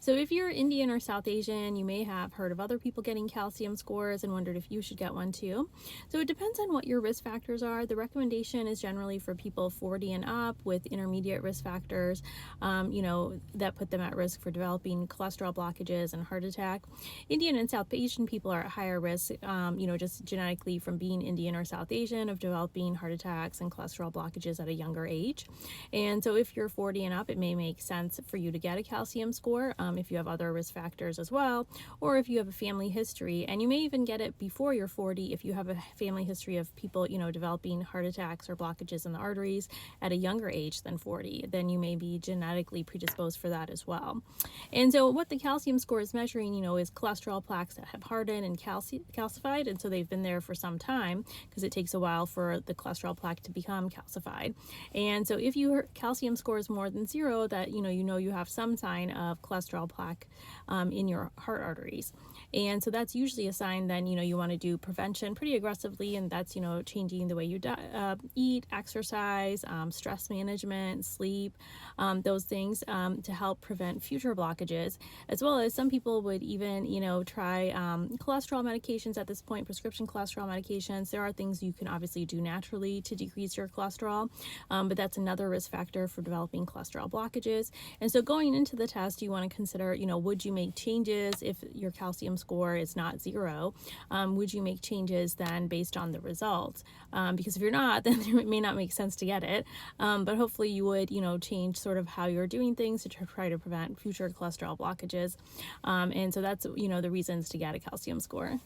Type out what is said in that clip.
So if you're Indian or South Asian, you may have heard of other people getting calcium scores and wondered if you should get one too. So it depends on what your risk factors are. The recommendation is generally for people 40 and up with intermediate risk factors, that put them at risk for developing cholesterol blockages and heart attack. Indian and South Asian people are at higher risk, just genetically from being Indian or South Asian of developing heart attacks and cholesterol blockages at a younger age. And so if you're 40 and up, it may make sense for you to get a calcium score if you have other risk factors as well, or if you have a family history. And you may even get it before you're 40 if you have a family history of people, developing heart attacks or blockages in the arteries at a younger age than 40. Then you may be genetically predisposed for that as well. And so what the calcium score is measuring, is cholesterol plaques that have hardened and calcified. And so they've been there for some time because it takes a while for the cholesterol plaque to become calcified. And so if your calcium score is more than 0, that you have some sign of cholesterol plaque in your heart arteries. And so that's usually a sign then you want to do prevention pretty aggressively, and that's changing the way you eat, exercise, stress management, sleep, those things to help prevent future blockages. As well as some people would even try cholesterol medications at this point, prescription cholesterol medications. There are things you can obviously do naturally to decrease your cholesterol, but that's another risk factor for developing cholesterol blockages. And so going into the test, you want to consider, would you make changes if your calcium score is not 0? Would you make changes then based on the results? Because if you're not, then it may not make sense to get it. But hopefully you would, change sort of how you're doing things to try to prevent future cholesterol blockages. And so that's, the reasons to get a calcium score.